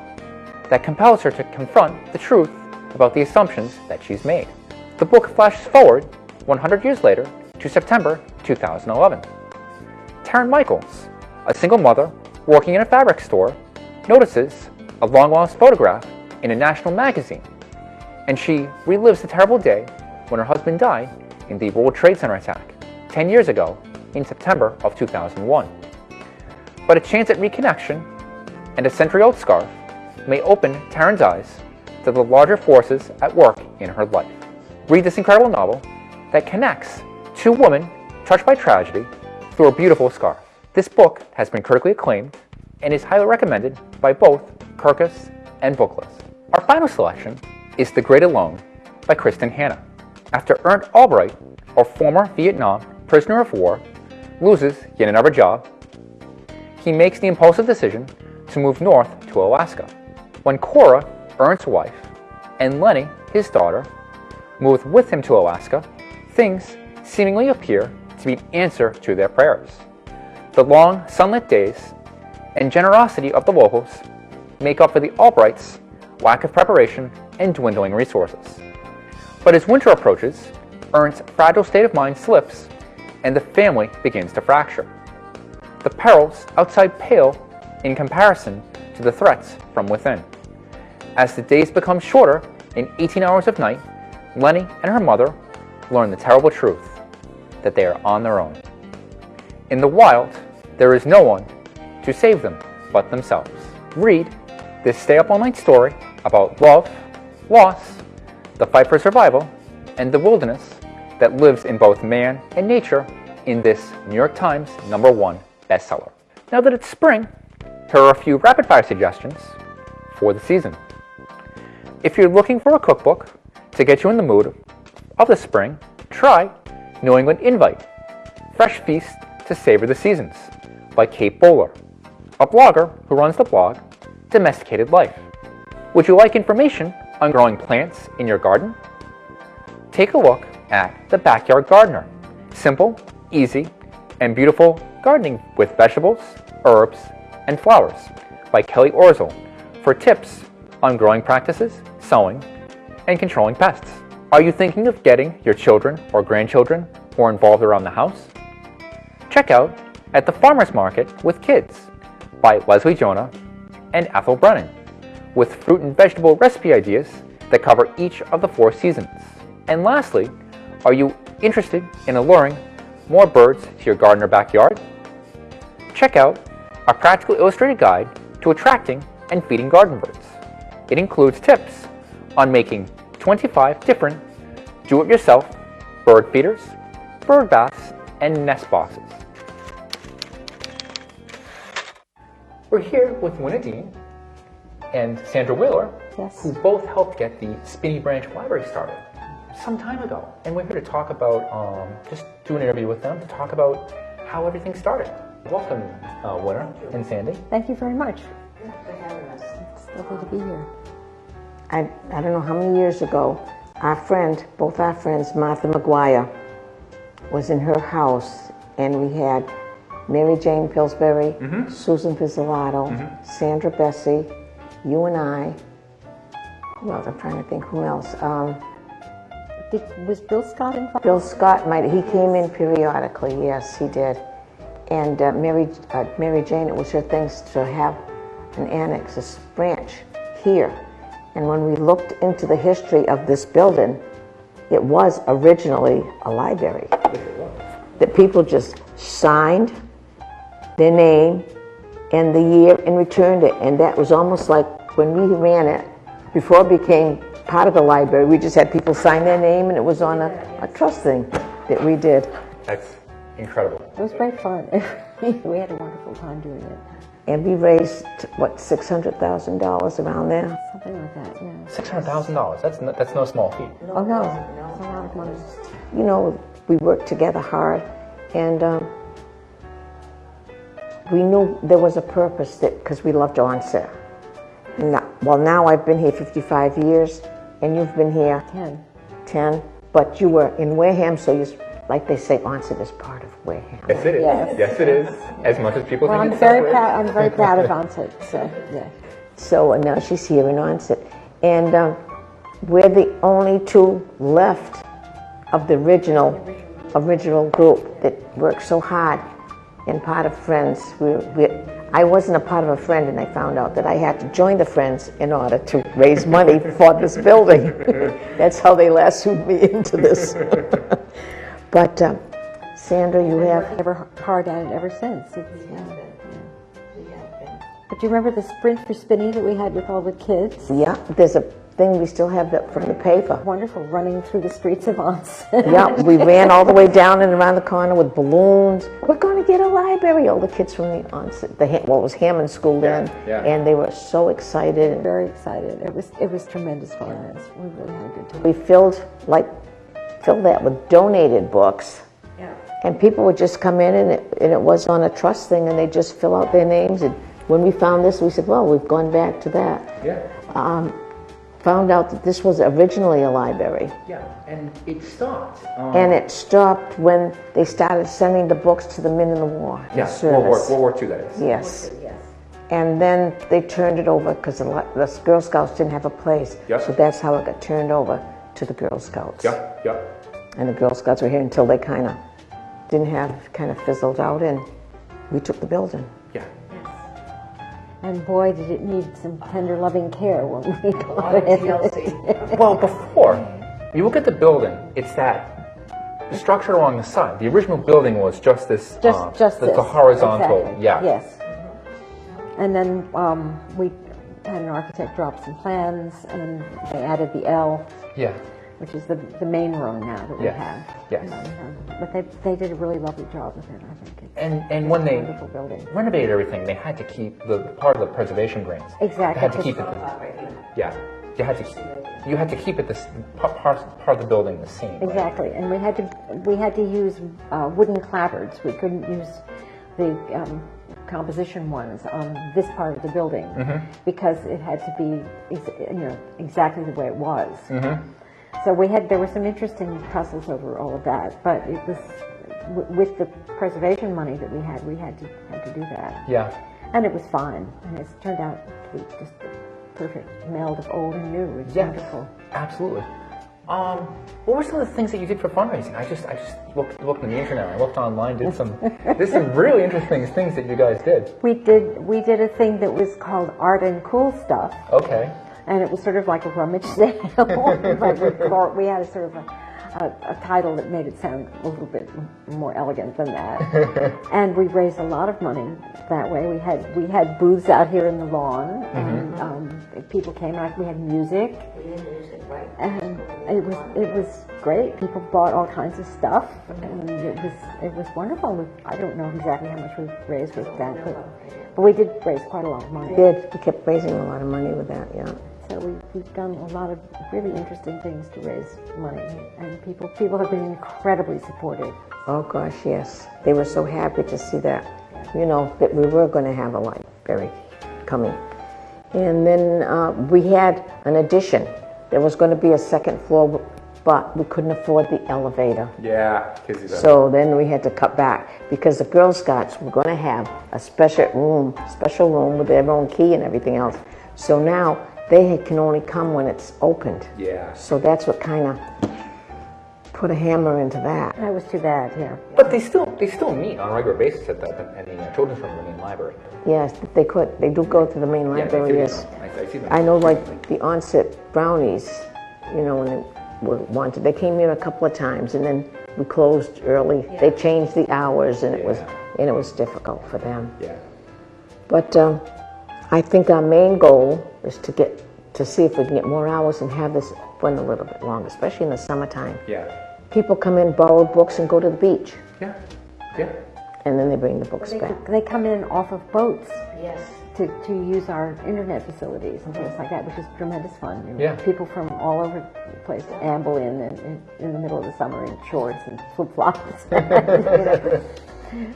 Speaker 19: that compels her to confront the truth about the assumptions that she's made. The book flashes forward 100 years later to September 2011. Taryn Michaels, a single mother working in a fabric store, notices a long-lost photograph in a national magazine, and she relives the terrible day when her husband died in the World Trade Center attack 10 years ago in September of 2001. But a chance at reconnection and a century-old scarf may open Taryn's eyes to the larger forces at work in her life. Read this incredible novel that connects 2 women touched by tragedy through a beautiful scarf. This book has been critically acclaimed and is highly recommended by both Kirkus and Booklist. Our final selection is The Great Alone by Kristen Hanna. After Ernst Albright, a former Vietnam prisoner of war, loses yet another job, he makes the impulsive decision to move north to Alaska. When Cora, Ernst's wife, and Lenny, his daughter, move with him to Alaska, things seemingly appear to be an answer to their prayers. The long, sunlit days and generosity of the locals make up for the Albrights' lack of preparation and dwindling resources. But as winter approaches, Ernst's fragile state of mind slips, and the family begins to fracture. The perils outside pale in comparison to the threats from within. As the days become shorter in 18 hours of night, Lenny and her mother learn the terrible truth that they are on their own. In the wild, there is no one to save them but themselves. Read this stay up all night story about love, loss, the fight for survival, and the wilderness that lives in both man and nature in this New York Times #1 bestseller. Now that it's spring, here are a few rapid-fire suggestions for the season. If you're looking for a cookbook to get you in the mood of the spring, try New England Invite, Fresh Feast to Savor the Seasons by Kate Bowler, a blogger who runs the blog Domesticated Life. Would you like information on growing plants in your garden? Take a look at The Backyard Gardener, simple, easy, and beautiful gardening with vegetables, herbs, and flowers by Kelly Orzel for tips on growing practices, sowing, and controlling pests. Are you thinking of getting your children or grandchildren more involved around the house? Check out At the Farmer's Market with Kids by Leslie Jonah and Ethel Brennan, with fruit and vegetable recipe ideas that cover each of the 4 seasons. And lastly, are you interested in alluring more birds to your garden or backyard? Check out a practical illustrated guide to attracting and feeding garden birds. It includes tips on making 25 different do-it-yourself bird feeders, bird baths, and nest boxes. We're here with Winna Dean and Sandra Wheeler, who both helped get the Spinney Branch Library started some time ago. And we're here to talk about, just do an interview with them to talk about how everything started. Welcome, Winna and Sandy.
Speaker 20: Thank you very much. Thanks for having us. It's lovely to be here.
Speaker 21: I don't know how many years ago, both our friends, Martha McGuire, was in her house, and we had Mary Jane Pillsbury, Susan Pizzolatto, Sandra Bessie, you and I. Who else? I'm trying to think who else.
Speaker 20: Was Bill Scott involved?
Speaker 21: Bill Scott he came in periodically, yes, he did. And Mary Jane, it was her thing to have an annex, a branch here. And when we looked into the history of this building, it was originally a library. That people just signed their name and the year and returned it. And that was almost like when we ran it, before it became part of the library, we just had people sign their name and it was on a trust thing that we did.
Speaker 19: That's incredible.
Speaker 20: It was great fun. We had a wonderful time doing it.
Speaker 21: And we raised, what, $600,000 around there?
Speaker 20: Something like that, yeah.
Speaker 19: $600,000, that's no small feat.
Speaker 20: Oh no, it's a lot of money.
Speaker 21: You know, we worked together hard, and we knew there was a purpose, because we loved onset. Now I've been here 55 years, and you've been here 10, but you were in Wareham, so like they say, onset is part of Wareham.
Speaker 19: Yes, it is. Yes, it is. As much as people think it's
Speaker 20: separate. I'm very proud of onset, so yeah.
Speaker 21: So now she's here in onset, and we're the only 2 left of the original group that worked so hard and part of Friends. I wasn't a part of a Friend, and I found out that I had to join the Friends in order to raise money for this building. That's how they lassoed me into this. But Sandra, you have
Speaker 20: ever hard at it ever since. But do you remember the sprint for spinning that we had with all the kids?
Speaker 21: Yeah, there's a thing we still have that from the paper.
Speaker 20: Wonderful, running through the streets of Onset.
Speaker 21: Yeah, we ran all the way down and around the corner with balloons. We're going to get a library. All the kids from the Onset, it was Hammond School then, and they were so excited.
Speaker 20: Very excited. It was tremendous fun. We really had a good time.
Speaker 21: We filled that with donated books. And people would just come in, and it was on a trust thing, and they just fill out their names. And when we found this, we said, well, we've gone back to that.
Speaker 19: Yeah.
Speaker 21: Found out that this was originally a library.
Speaker 19: Yeah, and it stopped.
Speaker 21: And it stopped when they started sending the books to the men in the war.
Speaker 19: Yeah, World War II, that is.
Speaker 21: Yes. And then they turned it over because the Girl Scouts didn't have a place.
Speaker 19: Yes.
Speaker 21: So that's how it got turned over to the Girl Scouts.
Speaker 19: Yeah.
Speaker 21: And the Girl Scouts were here until they kind of fizzled out, and we took the building.
Speaker 19: Yeah.
Speaker 20: And boy, did it need some tender, loving care when we got it.
Speaker 19: Well, before you look at the building, it's that structure along the side. The original building was just this,
Speaker 20: Just
Speaker 19: the
Speaker 20: this.
Speaker 19: horizontal,
Speaker 20: Exactly.
Speaker 19: yeah.
Speaker 20: Yes. And then we had an architect drop some plans, and they added the L,
Speaker 19: Yeah.
Speaker 20: which is the main room now that we
Speaker 19: Yes.
Speaker 20: have.
Speaker 19: Yes.
Speaker 20: But they did a really lovely job with it, I think.
Speaker 19: And when
Speaker 20: It's a
Speaker 19: they
Speaker 20: wonderful building.
Speaker 19: renovated everything, they had to keep the part of the preservation grants.
Speaker 20: Exactly.
Speaker 19: They had to keep it. Yeah. You had to keep it this part of the building the same. right?
Speaker 20: Exactly, and we had to use wooden clapboards. We couldn't use the composition ones on this part of the building
Speaker 19: Mhm.
Speaker 20: because it had to be, exactly the way it was.
Speaker 19: Mhm.
Speaker 20: So there were some interesting tussles over all of that, but it was with the preservation money that we had to do that.
Speaker 19: Yeah.
Speaker 20: And it was fine, and it's turned out to be just a perfect meld of old and new. It's
Speaker 19: Yes.
Speaker 20: wonderful.
Speaker 19: Absolutely. What were some of the things that you did for fundraising? I just looked on the internet. I looked online. There's some really interesting things that you guys did.
Speaker 20: We did a thing that was called Art and Cool Stuff,
Speaker 19: Okay.
Speaker 20: and it was sort of like a rummage sale, but we had a sort of a title that made it sound a little bit more elegant than that. And we raised a lot of money that way. We had booths out here in the lawn, and people came out. We had music, and it was great. People bought all kinds of stuff, and it was wonderful. I don't know exactly how much we raised with that, but we did raise quite a lot of money.
Speaker 21: We did. We kept raising a lot of money with that, yeah.
Speaker 20: So we've done a lot of really interesting things to raise money, and people have been incredibly supportive.
Speaker 21: Oh gosh, yes. They were so happy to see that, that we were going to have a library coming. And then we had an addition. There was going to be a second floor, but we couldn't afford the elevator.
Speaker 19: Yeah.
Speaker 21: So then we had to cut back because the Girl Scouts were going to have a special room with their own key and everything else. So now they can only come when it's opened.
Speaker 19: Yeah.
Speaker 21: So that's what kind of put a hammer into that.
Speaker 20: That was too bad, yeah.
Speaker 19: But they still meet on a regular basis at the children's room in the main library.
Speaker 21: Yes, they could. They do go to the main library, yes.
Speaker 19: I see them.
Speaker 21: I know, like the onset brownies, when they were wanted, they came here a couple of times, and then we closed early. Yeah. They changed the hours, and it was difficult for them.
Speaker 19: Yeah.
Speaker 21: But I think our main goal is to see if we can get more hours and have this run a little bit longer, especially in the summertime.
Speaker 19: Yeah.
Speaker 21: People come in, borrow books, and go to the beach.
Speaker 19: Yeah. Yeah.
Speaker 21: And then they bring the books back.
Speaker 20: They come in off of boats.
Speaker 21: Yes.
Speaker 20: To use our internet facilities and things like that, which is tremendous fun.
Speaker 19: Yeah.
Speaker 20: People from all over the place amble in the middle of the summer in shorts and flip flops.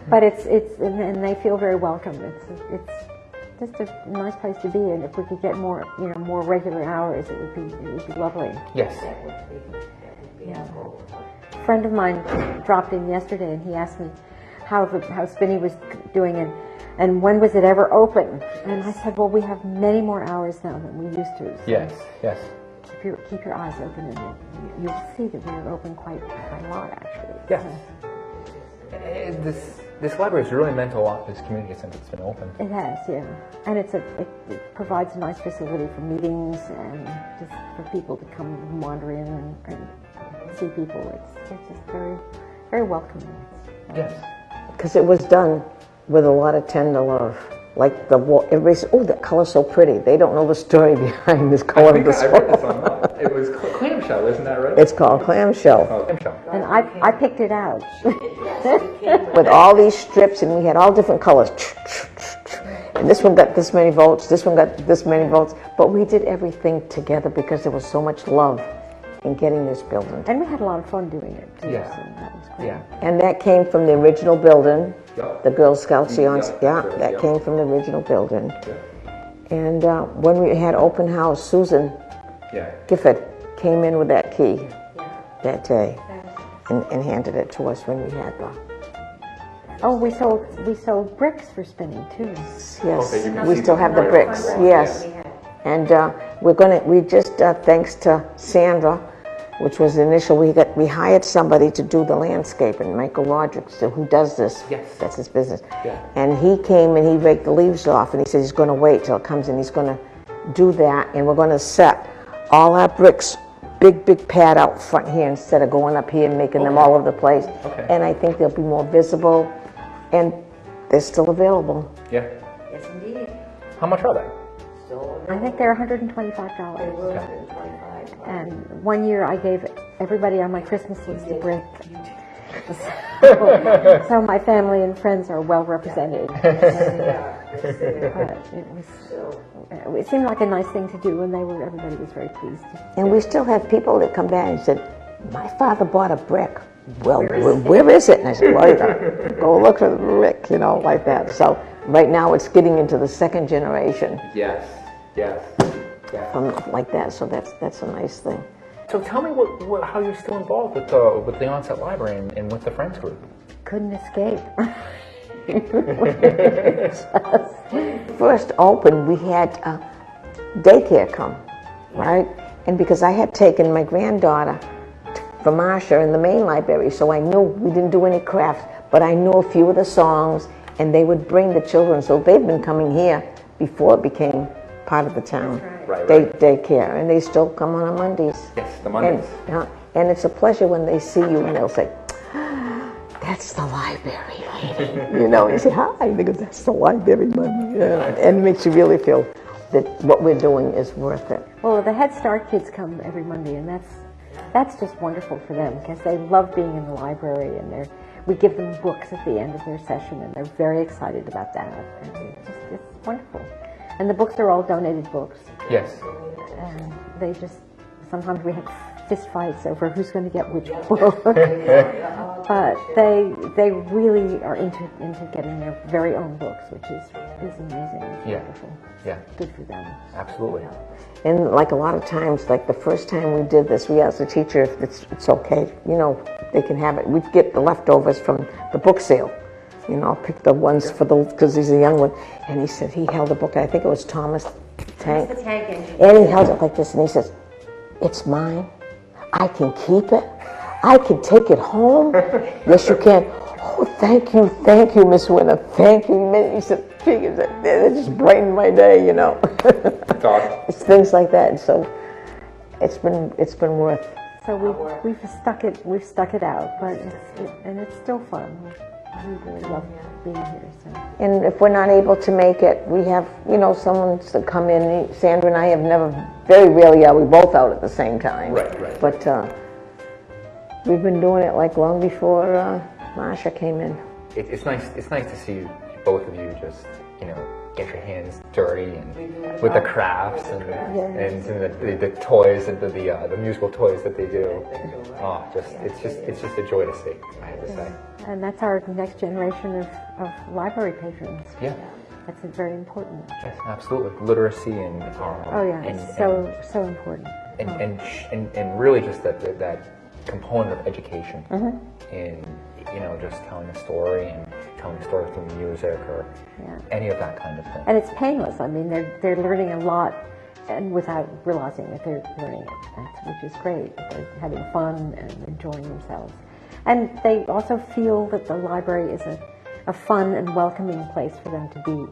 Speaker 20: But and they feel very welcome. It's just a nice place to be, and if we could get more regular hours, it would be lovely.
Speaker 19: Yes.
Speaker 20: Yeah. A friend of mine dropped in yesterday, and he asked me how Spinney was doing, and when was it ever open? And I said, well, we have many more hours now than we used to. So
Speaker 19: Yes. Yes.
Speaker 20: keep your eyes open, and you'll see that we are open quite a lot, actually.
Speaker 19: Yes. This library has really meant a lot to this community since it's been open.
Speaker 20: It has, yeah. And it provides a nice facility for meetings and just for people to come and wander in and see people. It's just very, very welcoming.
Speaker 19: Yes.
Speaker 21: Because it was done with a lot of tender love. Like the wall, everybody says, "Oh, that color's so pretty." They don't know the story behind this color.
Speaker 19: I read this online. It was clamshell, isn't that right?
Speaker 21: It's called clamshell.
Speaker 19: Oh, clamshell.
Speaker 20: And I picked it out.
Speaker 21: With all these strips, and we had all different colors. And this one got this many votes, this one got this many votes. But we did everything together because there was so much love in getting this building.
Speaker 20: And we had a lot of fun doing it, too.
Speaker 21: Yeah.
Speaker 20: So that was great.
Speaker 19: Yeah.
Speaker 21: And that came from the original building.
Speaker 19: Yep.
Speaker 21: The Girl Scouts, that
Speaker 19: sure,
Speaker 21: came from the original building. And when we had open house, Susan Gifford came in with that key that day and handed it to us when we had the...
Speaker 20: Oh, we sold bricks for spinning too.
Speaker 21: Yes,
Speaker 19: Okay,
Speaker 21: we still have the bricks. Yes, and we just thanks to Sandra, which was the initial. We hired somebody to do the landscape, and Michael Roderick, who does this.
Speaker 19: Yes,
Speaker 21: that's his business.
Speaker 19: Yeah.
Speaker 21: And he came and he raked the leaves off, and he said he's going to wait till it comes in. He's going to do that, and we're going to set all our bricks big pad out front here instead of going up here and making them all over the place.
Speaker 19: Okay.
Speaker 21: And I think they'll be more visible, and they're still available.
Speaker 19: Yeah.
Speaker 21: Yes, indeed.
Speaker 19: How much are they?
Speaker 20: I think they're $125. And one year I gave everybody on my Christmas list a brick. So my family and friends are well represented. It seemed like a nice thing to do, and everybody was very pleased.
Speaker 21: And we still have people that come back and said, my father bought a brick. Well, where is it? And I said, well, you gotta go look for the brick, you know, like that. So right now it's getting into the second generation.
Speaker 19: Yes.
Speaker 21: From like that, so that's a nice thing.
Speaker 19: So tell me how you're still involved with the Onset Library and with the Friends group.
Speaker 20: Couldn't escape.
Speaker 21: First opened, we had daycare come, right? And because I had taken my granddaughter from Marsha in the main library, so I knew we didn't do any crafts, but I knew a few of the songs, and they would bring the children. So they've been coming here before it became part of the town.
Speaker 19: Right.
Speaker 21: Daycare, and they still come on Mondays.
Speaker 19: Yes, the Mondays.
Speaker 21: And it's a pleasure when they see you and they'll say, that's the library lady. You know, you say, hi, they go, that's the library mommy. And it makes you really feel that what we're doing is worth it.
Speaker 20: Well, the Head Start kids come every Monday, and that's just wonderful for them because they love being in the library, and we give them books at the end of their session, and they're very excited about that. And it's wonderful. And the books are all donated books.
Speaker 19: Yes.
Speaker 20: And sometimes we have fist fights over who's going to get which book. But they really are into getting their very own books, which is amazing. It's wonderful.
Speaker 19: Yeah.
Speaker 20: Good for them.
Speaker 19: Absolutely.
Speaker 21: And like a lot of times, like the first time we did this, we asked the teacher if it's okay, you know, they can have it. We'd get the leftovers from the book sale. You know, I'll pick the ones because he's a young one. And he said he held a book, I think it was Thomas Tank.
Speaker 20: The Tank Engine.
Speaker 21: And he held it like this, and he says, it's mine. I can keep it. I can take it home. Yes, you can. Oh, thank you, Miss Winner. Thank you. He said, that just brightened my day, you know. It's things like that, and so it's been worth.
Speaker 20: So we've stuck it out, but it's still fun. We really love being here. So.
Speaker 21: And if we're not able to make it, we have, you know, someone to come in. Sandra and I have very rarely are we both out at the same time.
Speaker 19: Right.
Speaker 21: But we've been doing it like long before Marsha came in.
Speaker 19: It's nice to see both of you just, you know, get your hands dirty and with the crafts and the toys and the musical toys that they do. Oh, it's just a joy to see, I have to say.
Speaker 20: And that's our next generation of library patrons.
Speaker 19: Yeah.
Speaker 20: That's very important.
Speaker 19: Yes, absolutely. Literacy and
Speaker 20: it's so important.
Speaker 19: And really just that component of education in, you know, just telling a story and telling a story through music or any of that kind of thing.
Speaker 20: And it's painless. I mean, they're learning a lot, and without realizing that they're learning it, which is great. They're having fun and enjoying themselves. And they also feel that the library is a fun and welcoming place for them to be.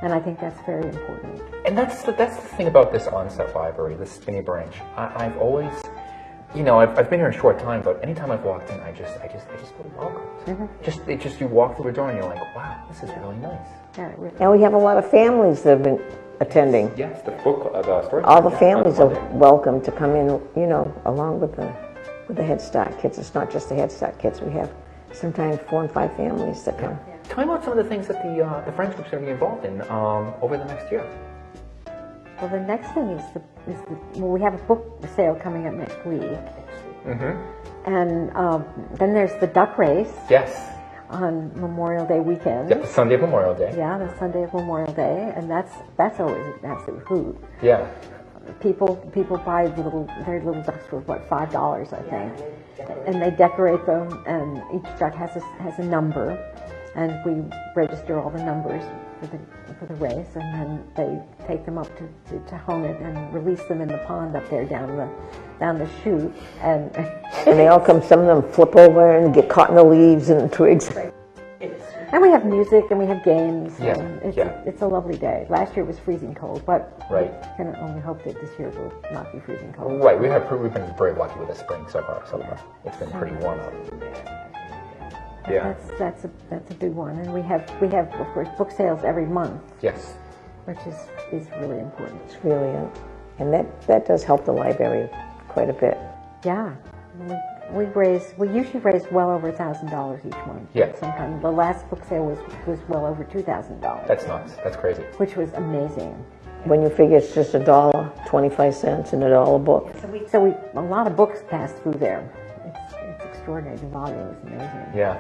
Speaker 20: And I think that's very important.
Speaker 19: And that's the thing about this Onset Library, this Spinney branch. I've always, you know, I've been here a short time, but anytime I've walked in, I just feel welcome. Just you walk through the door and you're like, wow, this is really nice.
Speaker 20: Yeah, really.
Speaker 21: And we have a lot of families that have been attending.
Speaker 19: Yes, the book, the story.
Speaker 21: All the families are welcome to come in, you know, along with the Head Start kids. It's not just the Head Start kids. We have sometimes 4 and 5 families that come.
Speaker 19: Tell me about some of the things that the Friends Group's going to be involved in over the next year.
Speaker 20: Well, the next thing is we have a book sale coming up next week. And then there's the duck race.
Speaker 19: Yes.
Speaker 20: On Memorial Day weekend.
Speaker 19: Yeah, the Sunday of Memorial Day.
Speaker 20: Yeah, the Sunday of Memorial Day, and that's always an absolute hoot.
Speaker 19: Yeah.
Speaker 20: People buy very little ducks for $5, I think, and they decorate them, and each duck has a number, and we register all the numbers for the race, and then they take them up to home it and release them in the pond up there down the chute, and
Speaker 21: they all come. Some of them flip over and get caught in the leaves and the twigs.
Speaker 20: And we have music and we have games.
Speaker 19: Yeah,
Speaker 20: And
Speaker 19: yeah.
Speaker 20: it's a lovely day. Last year was freezing cold, but
Speaker 19: Right.
Speaker 20: we can only hope that this year will not be freezing cold.
Speaker 19: Right, we've been very lucky with the spring so far. It's been pretty warm out. Yeah.
Speaker 20: That's a big one, and we have of course book sales every month,
Speaker 19: Yes.
Speaker 20: which is really important.
Speaker 21: It's really, and that does help the library quite a bit.
Speaker 20: Yeah, we usually raise well over $1,000 each month.
Speaker 19: Yeah.
Speaker 20: Sometimes the last book sale was well over $2,000.
Speaker 19: That's nuts. That's crazy.
Speaker 20: Which was amazing.
Speaker 21: When you figure it's just $1.25 and $1 book.
Speaker 20: So a lot of books pass through there. It's extraordinary. The volume is amazing.
Speaker 19: Yeah.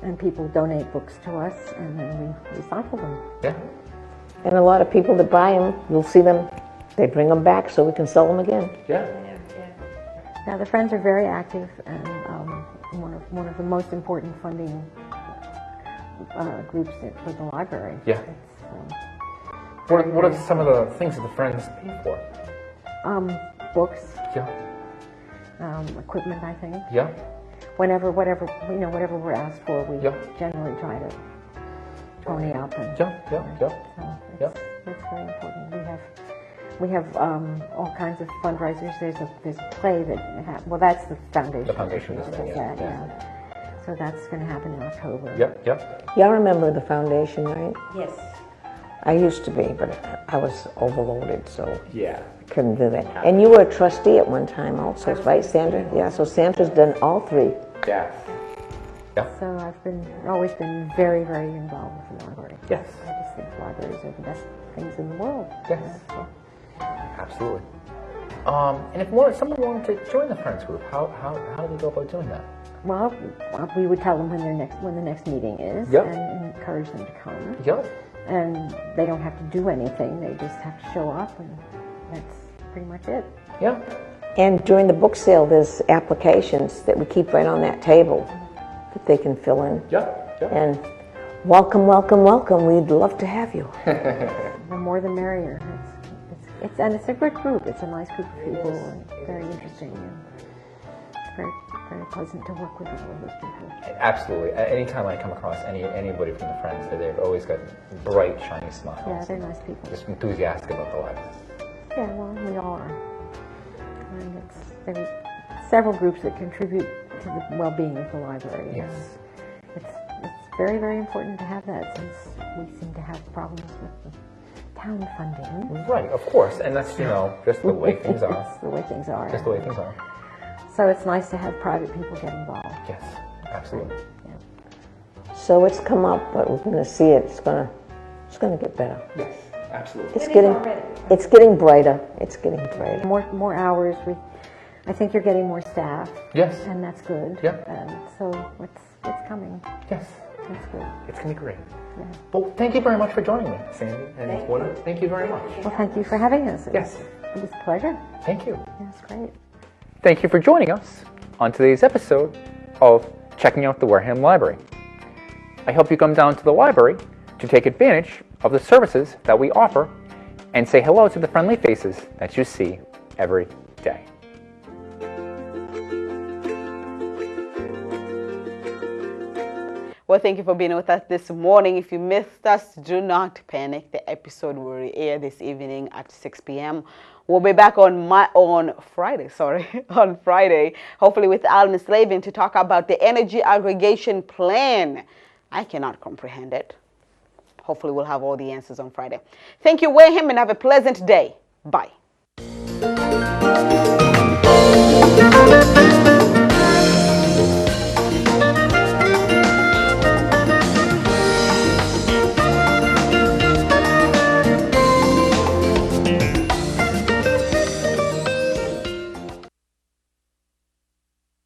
Speaker 20: And people donate books to us, and then we recycle them.
Speaker 19: Yeah.
Speaker 21: And a lot of people that buy them, you'll see them, they bring them back so we can sell them again.
Speaker 19: Yeah.
Speaker 20: Now the Friends are very active, and one of the most important funding groups for the library.
Speaker 19: Yeah. What are some of the things that the Friends pay for?
Speaker 20: Books.
Speaker 19: Yeah.
Speaker 20: Equipment, I think.
Speaker 19: Yeah.
Speaker 20: Whatever we're asked for, we generally try to pony up. And That's very important. We have all kinds of fundraisers. There's a play that that's the foundation.
Speaker 19: The foundation is
Speaker 20: does that, yeah. So that's going to happen in October.
Speaker 19: Yep.
Speaker 21: Y'all remember the foundation, right?
Speaker 20: Yes.
Speaker 21: I used to be, but I was overloaded, so
Speaker 19: yeah,
Speaker 21: I couldn't do that. And you were a trustee at one time also, right, Sandra? Yeah, so Sandra's done all three.
Speaker 19: Yeah.
Speaker 20: So I've always been very, very involved with the library.
Speaker 19: Yes.
Speaker 20: I just think libraries are the best things in the world.
Speaker 19: Yes. Absolutely. And if someone wanted to join the Friends group, how do they go about doing that?
Speaker 20: Well, we would tell them when the next meeting is,
Speaker 19: Yep.
Speaker 20: and encourage them to come.
Speaker 19: Yep.
Speaker 20: And they don't have to do anything; they just have to show up, and that's pretty much it.
Speaker 19: Yeah.
Speaker 21: And during the book sale, there's applications that we keep right on that table that they can fill in.
Speaker 19: Yep.
Speaker 21: And welcome, welcome, welcome. We'd love to have you.
Speaker 20: The more the merrier. It's a good group. It's a nice group of people, and very interesting, and it's very, very pleasant to work with all of those people.
Speaker 19: Absolutely. Anytime I come across anybody from the Friends, they've always got bright, shiny smiles.
Speaker 20: Yeah, they're nice people.
Speaker 19: Just enthusiastic about the life.
Speaker 20: Yeah, well, we all are. And there's several groups that contribute to the well-being of the library.
Speaker 19: Yes.
Speaker 20: And it's very, very important to have that, since we seem to have problems with the town funding.
Speaker 19: Right, of course, and that's just the way things are.
Speaker 20: It's the way things are.
Speaker 19: Just the way things are.
Speaker 20: So it's nice to have private people get involved.
Speaker 19: Yes, absolutely.
Speaker 21: So it's come up, but we're going to see it. It's going to get better.
Speaker 19: Yes, absolutely.
Speaker 21: It's getting brighter. It's getting brighter.
Speaker 20: More hours. I think you're getting more staff.
Speaker 19: Yes.
Speaker 20: And that's good.
Speaker 19: Yeah.
Speaker 20: And so it's coming.
Speaker 19: Yes.
Speaker 20: That's good.
Speaker 19: It's going to be great.
Speaker 20: Yeah.
Speaker 19: Well, thank you very much for joining me, Sandy and Wanda. Thank you very much.
Speaker 20: Well, thank you for having us. It was a pleasure.
Speaker 19: Thank you.
Speaker 20: That's great.
Speaker 19: Thank you for joining us on today's episode of Checking Out the Wareham Library. I hope you come down to the library to take advantage of the services that we offer and say hello to the friendly faces that you see every day.
Speaker 1: Well, thank you for being with us this morning. If you missed us, do not panic. The episode will air this evening at 6 p.m. We'll be back on Friday, on Friday, hopefully with Alan Slavin to talk about the energy aggregation plan. I cannot comprehend it. Hopefully we'll have all the answers on Friday. Thank you, Wareham, and have a pleasant day. Bye.